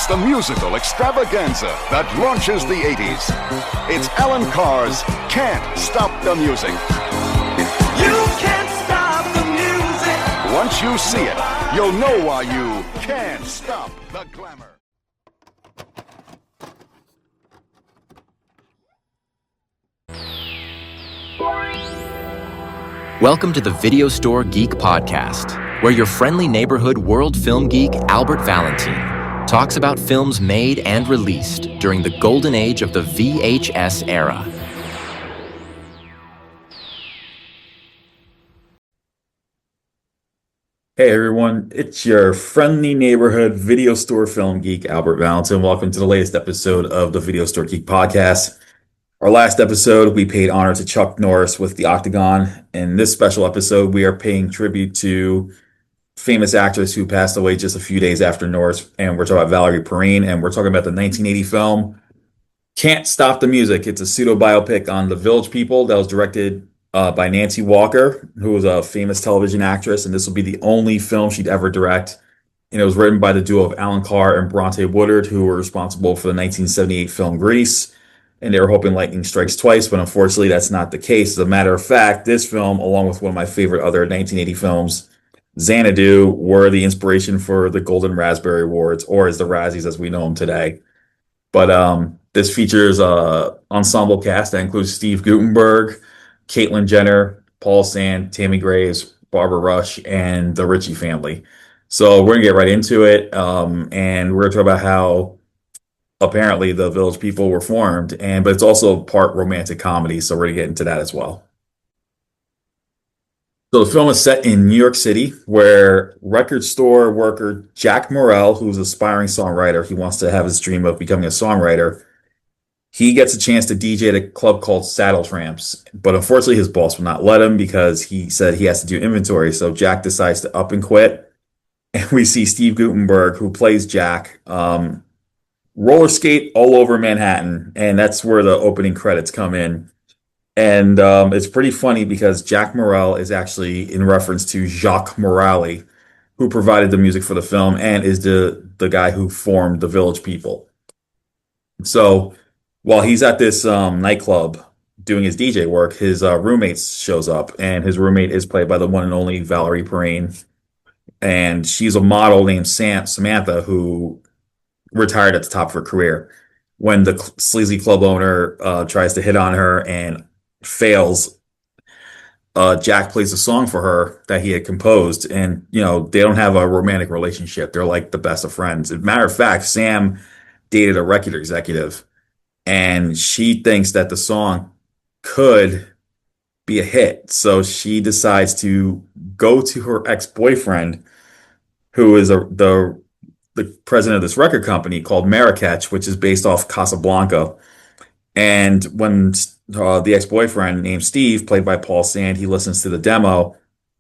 It's the musical extravaganza that launches the 80s. It's Allan Carr's Can't Stop the Music. You can't stop the music. Once you see it, you'll know why you can't stop the glamour. Welcome to the Video Store Geek Podcast, where your friendly neighborhood world film geek Albert Valentine talks about films made and released during the golden age of the VHS era. Hey everyone, it's your friendly neighborhood video store film geek Albert Valentine. Welcome to the latest episode of the Video Store Geek Podcast. Our last episode, we paid honor to Chuck Norris with The Octagon. In this special episode, we are paying tribute to famous actress who passed away just a few days after Norris, and we're talking about Valerie Perrine, and we're talking about the 1980 film Can't Stop the Music. It's a pseudo-biopic on the Village People that was directed by Nancy Walker, who was a famous television actress, and this will be the only film she'd ever direct. And it was written by the duo of Allan Carr and Bronte Woodard, who were responsible for the 1978 film Grease. And they were hoping lightning strikes twice, but unfortunately that's not the case. As a matter of fact, this film, along with one of my favorite other 1980 films, Xanadu, were the inspiration for the Golden Raspberry Awards, or as the Razzies as we know them today. But this features an ensemble cast that includes Steve Guttenberg, Caitlyn Jenner, Paul Sand, Tammy Graves, Barbara Rush, and the Ritchie family. So we're going to get right into it, and we're going to talk about how apparently the Village People were formed, but it's also part romantic comedy, so we're going to get into that as well. So the film is set in New York City, where record store worker Jack Morrell, who's an aspiring songwriter, he wants to have his dream of becoming a songwriter. He gets a chance to DJ at a club called Saddle Tramps, but unfortunately his boss will not let him because he said he has to do inventory, so Jack decides to up and quit. And we see Steve Guttenberg, who plays Jack, roller skate all over Manhattan, and that's where the opening credits come in. And it's pretty funny because Jack Morrell is actually in reference to Jacques Morali, who provided the music for the film and is the guy who formed the Village People. So while he's at this nightclub doing his DJ work, his roommate shows up, and his roommate is played by the one and only Valerie Perrine, and she's a model named Samantha who retired at the top of her career. When the sleazy club owner tries to hit on her and fails, Jack plays a song for her that he had composed, and they don't have a romantic relationship. They're like the best of friends. As a matter of fact, Sam dated a record executive, and she thinks that the song could be a hit, so she decides to go to her ex-boyfriend, who is the president of this record company called Marrakech, which is based off Casablanca. And when the ex-boyfriend named Steve, played by Paul Sand, he listens to the demo,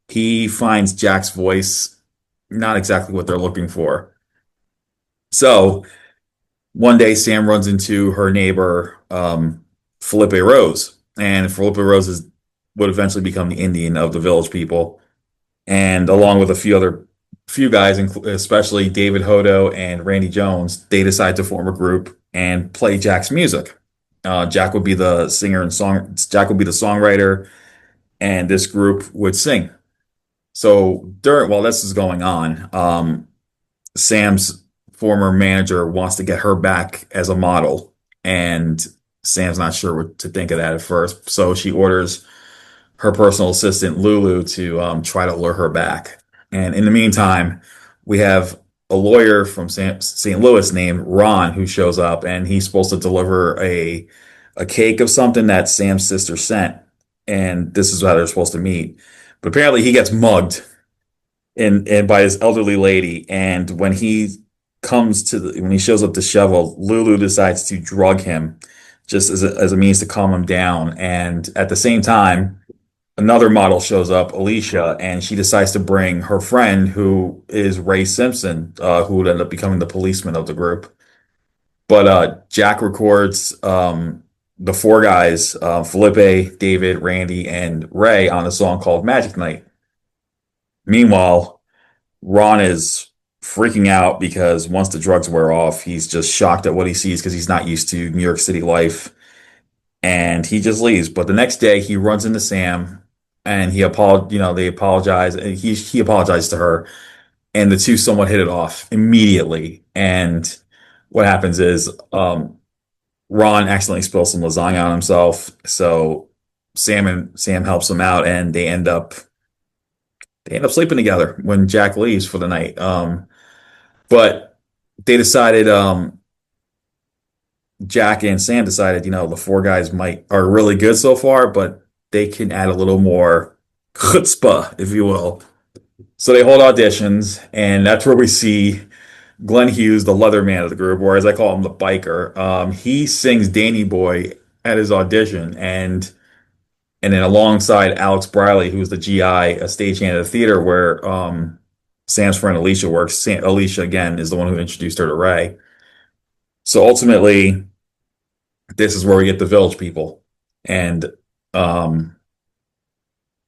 he finds Jack's voice not exactly what they're looking for. So one day Sam runs into her neighbor, Felipe Rose, and Felipe Rose would eventually become the Indian of the Village People. And along with a few guys, especially David Hodo and Randy Jones, they decide to form a group and play Jack's music. Jack would be the singer and Jack would be the songwriter, and this group would sing. So while this is going on, Sam's former manager wants to get her back as a model, and Sam's not sure what to think of that at first. So she orders her personal assistant Lulu to try to lure her back. And in the meantime, we have a lawyer from St. Louis named Ron who shows up, and he's supposed to deliver a cake of something that Sam's sister sent. And this is how they're supposed to meet. But apparently he gets mugged and by this elderly lady. And when he shows up to shovel, Lulu decides to drug him just as a means to calm him down. And at the same time, another model shows up, Alicia, and she decides to bring her friend, who is Ray Simpson, who would end up becoming the policeman of the group. But Jack records the four guys, Felipe, David, Randy, and Ray, on a song called Magic Night. Meanwhile, Ron is freaking out because once the drugs wear off, he's just shocked at what he sees because he's not used to New York City life, and he just leaves. But the next day, he runs into Sam, and they apologize, and he apologized to her, and the two somewhat hit it off immediately. And what happens is, Ron accidentally spills some lasagna on himself, so Sam helps him out, and they end up sleeping together when Jack leaves for the night. But they decided, Jack and Sam decided, the four guys are really good so far, but they can add a little more chutzpah, if you will. So they hold auditions, and that's where we see Glenn Hughes, the leather man of the group, or as I call him, the biker. He sings Danny Boy at his audition, and then alongside Alex Briley, who's the GI, a stagehand at the theater where Sam's friend Alicia works. Alicia, again, is the one who introduced her to Ray. So ultimately, this is where we get the Village People. And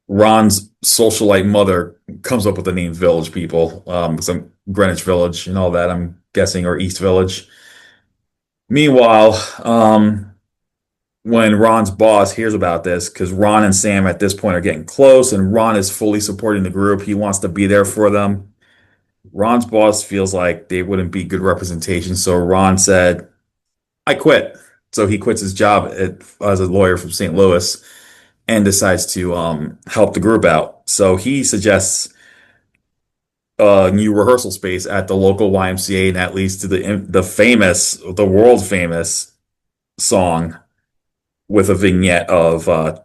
Ron's socialite mother comes up with the name Village People, some Greenwich Village and all that, I'm guessing, or East Village. Meanwhile, when Ron's boss hears about this, because Ron and Sam at this point are getting close, and Ron is fully supporting the group, he wants to be there for them. Ron's boss feels like they wouldn't be good representation, so Ron said, I quit. So he quits his job as a lawyer from St. Louis and decides to help the group out. So he suggests a new rehearsal space at the local YMCA, and that leads to the world famous song with a vignette of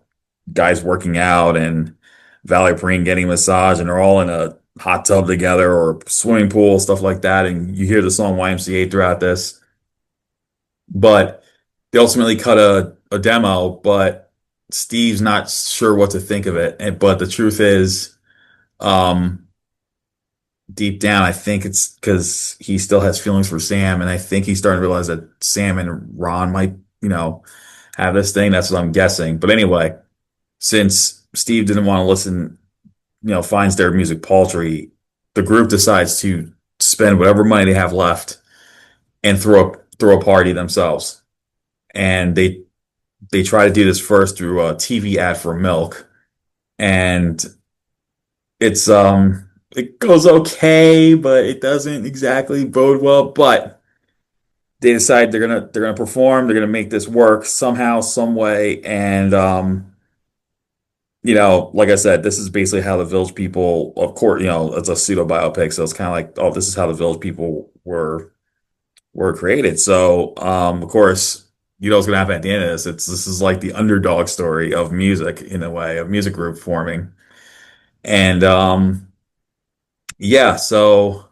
guys working out and Valerie Perrine getting a massage, and they're all in a hot tub together or swimming pool, stuff like that. And you hear the song YMCA throughout this. But they ultimately cut a demo, but Steve's not sure what to think of it. But the truth is, deep down, I think it's because he still has feelings for Sam, and I think he's starting to realize that Sam and Ron might, have this thing. That's what I'm guessing. But anyway, since Steve didn't want to listen, finds their music paltry, the group decides to spend whatever money they have left and throw a party themselves. And they try to do this first through a TV ad for milk, and it goes okay, but it doesn't exactly bode well. But they decide they're gonna perform. They're gonna make this work somehow, some way, and like I said, this is basically how the Village People, of course, it's a pseudo-biopic, so it's kind of like, oh, this is how the Village People were created. So, of course, what's gonna happen at the end of this. This is like the underdog story of music, in a way, of music group forming, and yeah, so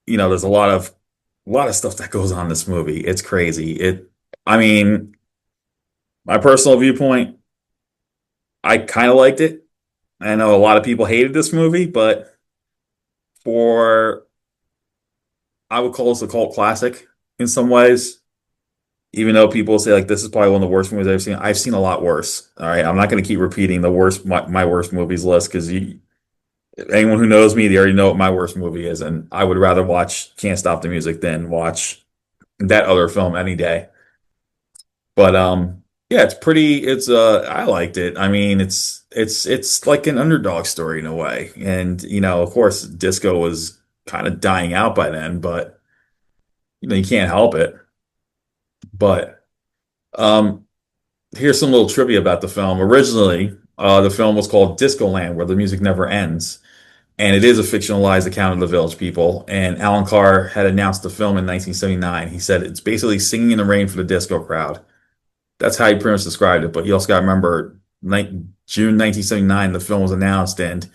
there's a lot of stuff that goes on in this movie. It's crazy. I mean, my personal viewpoint, I kind of liked it. I know a lot of people hated this movie, but I would call this a cult classic in some ways. Even though people say like this is probably one of the worst movies I've seen. I've seen a lot worse. All right, I'm not going to keep repeating my worst movies list, because anyone who knows me, they already know what my worst movie is, and I would rather watch Can't Stop the Music than watch that other film any day. But yeah, I liked it. I mean, it's like an underdog story in a way. And of course, disco was kind of dying out by then, but you can't help it. But here's some little trivia about the film. Originally, the film was called Discoland, where the music never ends. And it is a fictionalized account of the Village People. And Allan Carr had announced the film in 1979. He said it's basically singing in the rain for the disco crowd. That's how he pretty much described it. But you also got to remember, June 1979, the film was announced. And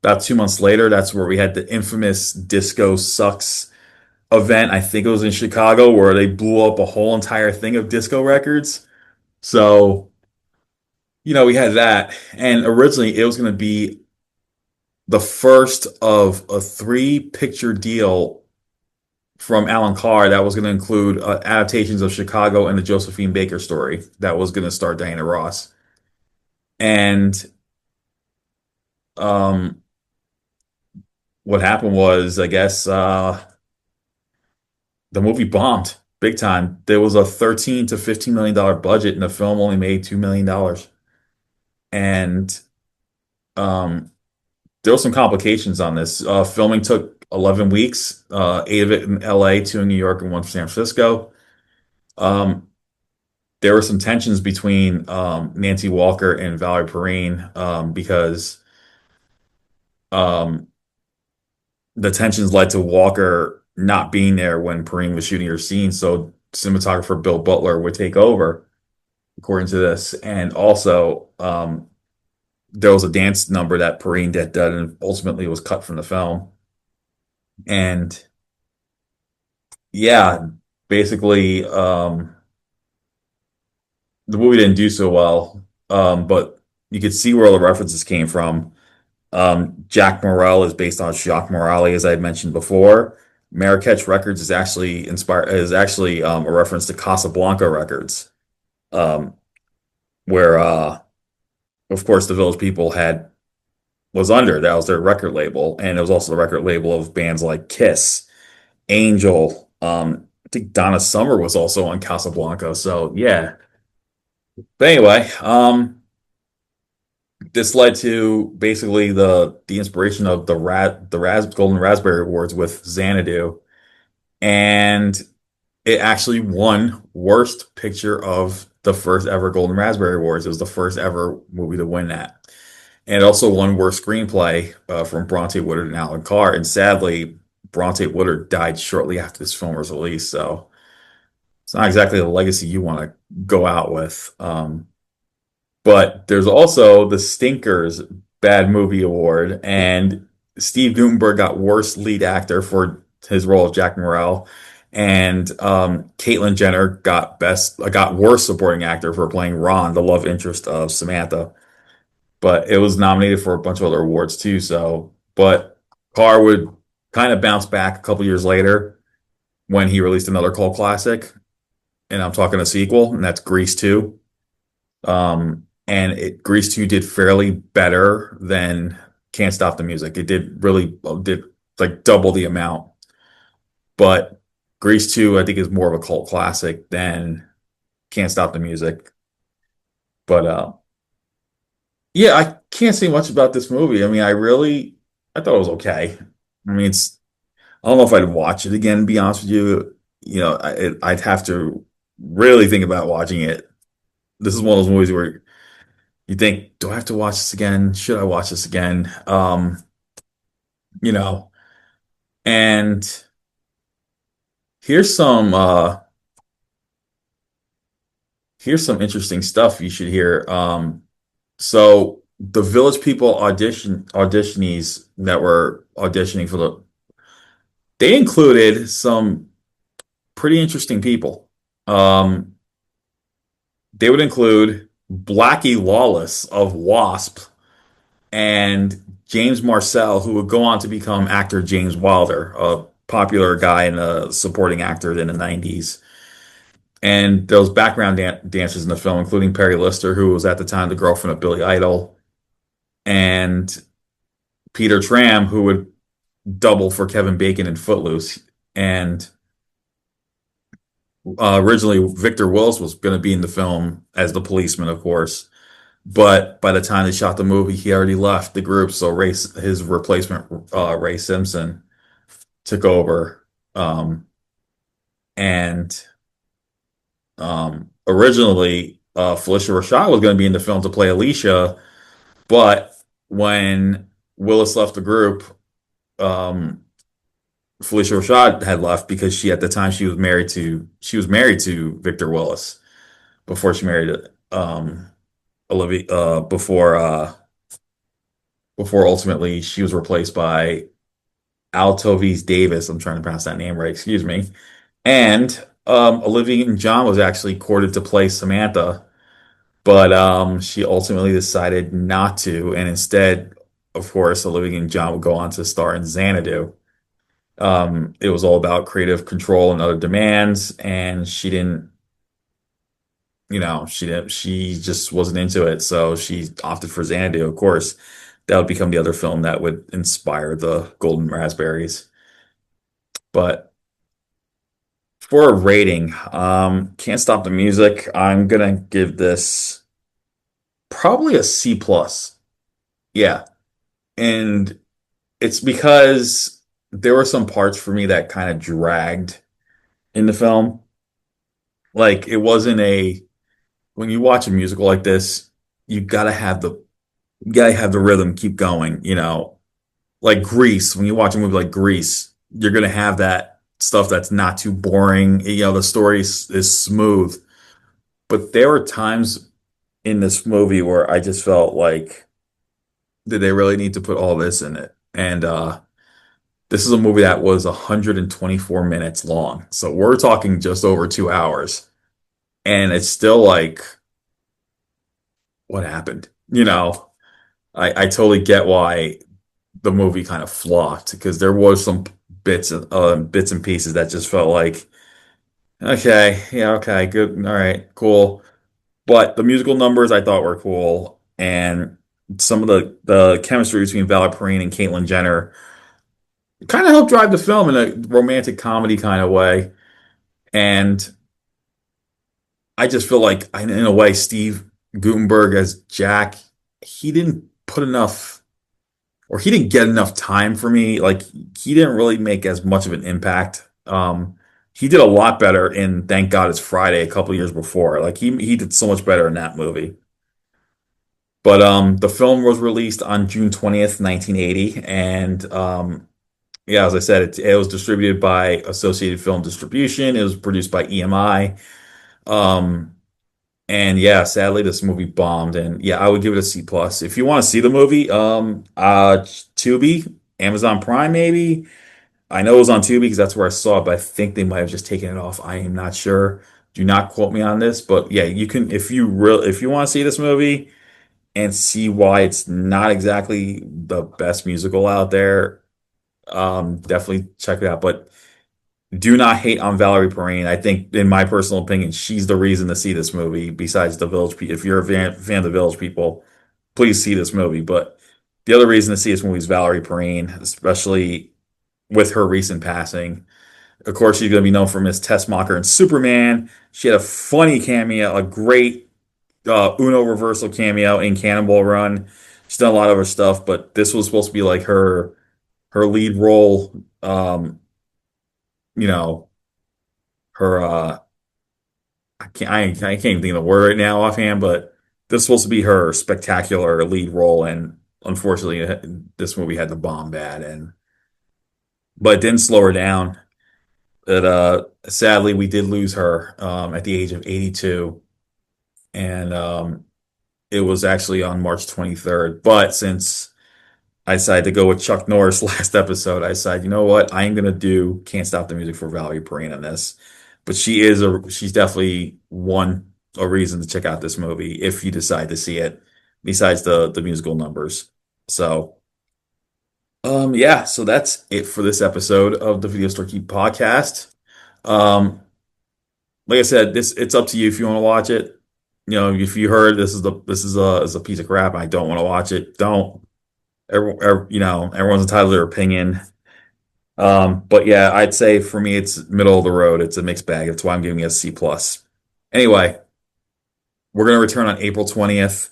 about 2 months later, that's where we had the infamous Disco Sucks event. I think it was in Chicago, where they blew up a whole entire thing of disco records. So, we had that. And originally, it was going to be the first of a 3-picture deal from Allan Carr that was going to include adaptations of Chicago and the Josephine Baker story that was going to star Diana Ross. And what happened was, I guess, the movie bombed big time. There was a 13 to $15 million budget, and the film only made $2 million. And um, there were some complications on this. Filming took 11 weeks, 8 of it in LA, 2 in New York, and 1 in San Francisco. Um, there were some tensions between Nancy Walker and Valerie Perrine because um, the tensions led to Walker not being there when Perrine was shooting her scene. So cinematographer Bill Butler would take over, according to this. And also, there was a dance number that Perrine did and ultimately was cut from the film. And yeah, basically, the movie didn't do so well. But you could see where all the references came from. Jack Morrell is based on Jacques Morale, as I had mentioned before. Marrakech Records is actually a reference to Casablanca Records, um, where of course the Village People had was under. That was their record label, and it was also the record label of bands like Kiss, Angel. I think Donna Summer was also on Casablanca. So yeah. But anyway, this led to basically the inspiration of the Golden Raspberry Awards with Xanadu, and it actually won Worst Picture of the first ever Golden Raspberry Awards. It was the first ever movie to win that, and it also won Worst Screenplay from Bronte Woodard and Allan Carr. And sadly, Bronte Woodard died shortly after this film was released, so it's not exactly the legacy you want to go out with. But there's also the Stinkers Bad Movie Award, and Steve Guttenberg got Worst Lead Actor for his role of Jack Morrell, and Caitlyn Jenner got Worst Supporting Actor for playing Ron, the love interest of Samantha. But it was nominated for a bunch of other awards too. So, but Carr would kind of bounce back a couple years later when he released another cult classic, and I'm talking a sequel, and that's Grease 2. Grease 2 did fairly better than Can't Stop the Music. It did like double the amount. But Grease 2, I think, is more of a cult classic than Can't Stop the Music. But yeah, I can't say much about this movie. I mean, I thought it was okay. I mean, I don't know if I'd watch it again, to be honest with you. I'd have to really think about watching it. This is one of those movies where you think, do I have to watch this again? Should I watch this again? You know, and here's some interesting stuff you should hear. So the Village People auditionees that were auditioning they included some pretty interesting people. They would include Blackie Lawless of Wasp and James Marcel, who would go on to become actor James Wilder, a popular guy and a supporting actor in the 90s. And those background dancers in the film, including Perry Lister, who was at the time the girlfriend of Billy Idol, and Peter Tram, who would double for Kevin Bacon in Footloose. And originally, Victor Willis was going to be in the film as the policeman, of course. But by the time they shot the movie, he already left the group. So his replacement, Ray Simpson, took over. And originally, Felicia Rashad was going to be in the film to play Alicia. But when Willis left the group, Felicia Rashad had left because at the time she was married to Victor Willis before she married Olivia before ultimately she was replaced by Altovies Davis. I'm trying to pronounce that name right, excuse me. And Olivia Newton-John was actually courted to play Samantha, but she ultimately decided not to, and instead, of course, Olivia Newton-John would go on to star in Xanadu. It was all about creative control and other demands, and she just wasn't into it. So she opted for Xanadu, of course. that would become the other film that would inspire the Golden Raspberries. But for a rating, Can't Stop the Music, I'm gonna give this probably a C plus. Yeah. And it's because there were some parts for me that kind of dragged in the film. Like it wasn't a when you watch a musical like this, you gotta have the rhythm keep going, Like Grease, when you watch a movie like Grease, you're gonna have that stuff that's not too boring. The story is smooth. But there were times in this movie where I just felt like, did they really need to put all this in it? And this is a movie that was 124 minutes long. So we're talking just over 2 hours. And it's still like, what happened? I totally get why the movie kind of flopped because there was some bits and pieces that just felt like, okay, yeah, okay, good, all right, cool. But the musical numbers I thought were cool, and some of the chemistry between Valerie Perrine and Caitlyn Jenner kind of helped drive the film in a romantic comedy kind of way. And I just feel like, in a way, Steve Guttenberg as Jack, he didn't put enough, or he didn't get enough time for me. Like he didn't really make as much of an impact. He did a lot better in Thank God It's Friday a couple years before. Like he did so much better in that movie. But the film was released on June 20th, 1980, and yeah, as I said, it was distributed by Associated Film Distribution. It was produced by EMI. Um, and yeah, sadly, this movie bombed. And yeah, I would give it a C plus. If you want to see the movie, Tubi, Amazon Prime, maybe. I know it was on Tubi because that's where I saw it, but I think they might have just taken it off. I am not sure. Do not quote me on this, but yeah, you can if you want to see this movie and see why it's not exactly the best musical out there, definitely check it out. But do not hate on Valerie Perrine. I think, in my personal opinion, she's the reason to see this movie. Besides the Village People, if you're a fan of the Village People, please see this movie. But the other reason to see this movie is Valerie Perrine, especially with her recent passing. Of course, she's going to be known for Miss Tessmacher and Superman. She had a funny cameo, a great Uno reversal cameo in Cannonball Run. She's done a lot of her stuff, but this was supposed to be like her lead role. You know, her I can't even think of the word right now offhand, but this is supposed to be her spectacular lead role, and unfortunately, this movie had to bomb bad, but it didn't slow her down. But sadly, we did lose her at the age of 82, and it was actually on March 23rd. But since I decided to go with Chuck Norris last episode, I decided, you know what, I am gonna do Can't Stop the Music for Valerie Perrine on this. But she's definitely a reason to check out this movie if you decide to see it, besides the musical numbers. So yeah, so that's it for this episode of the Video Store Geek Podcast. Um, like I said, it's up to you if you want to watch it. If you heard this is a piece of crap and I don't want to watch it, don't. Everyone's entitled to their opinion. But yeah, I'd say for me it's middle of the road. It's a mixed bag. That's why I'm giving it a C plus. Anyway, we're gonna return on April 20th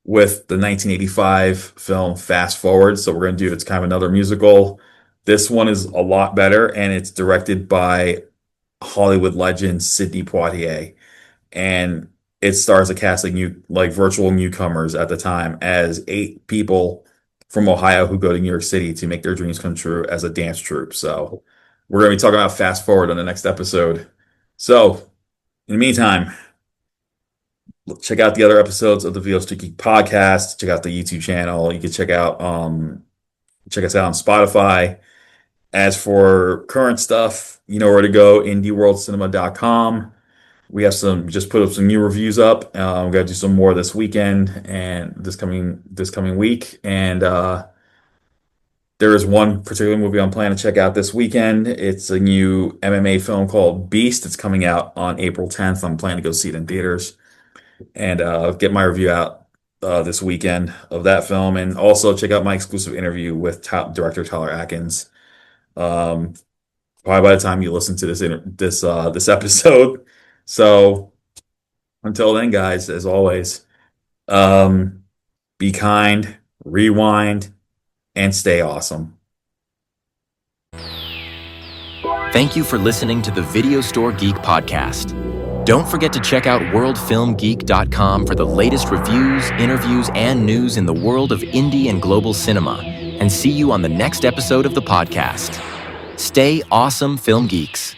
with the 1985 film Fast Forward. So we're gonna do it's kind of another musical. This one is a lot better, and it's directed by Hollywood legend Sidney Poitier, and it stars a cast of virtual newcomers at the time as 8 people from Ohio who go to New York City to make their dreams come true as a dance troupe. So we're going to be talking about Fast Forward on the next episode. So in the meantime, check out the other episodes of the Video Store Geek Podcast. Check out the YouTube channel. You can check us out on Spotify. As for current stuff, you know where to go, indieworldcinema.com. We have just put up some new reviews up. We got to do some more this weekend and this coming week. And there is one particular movie I'm planning to check out this weekend. It's a new MMA film called Beast. It's coming out on April 10th. I'm planning to go see it in theaters and get my review out this weekend of that film, and also check out my exclusive interview with director Tyler Atkins. Um, Probably by the time you listen to this episode. So until then, guys, as always, be kind, rewind, and stay awesome. Thank you for listening to the Video Store Geek Podcast. Don't forget to check out worldfilmgeek.com for the latest reviews, interviews, and news in the world of indie and global cinema. And see you on the next episode of the podcast. Stay awesome, film geeks.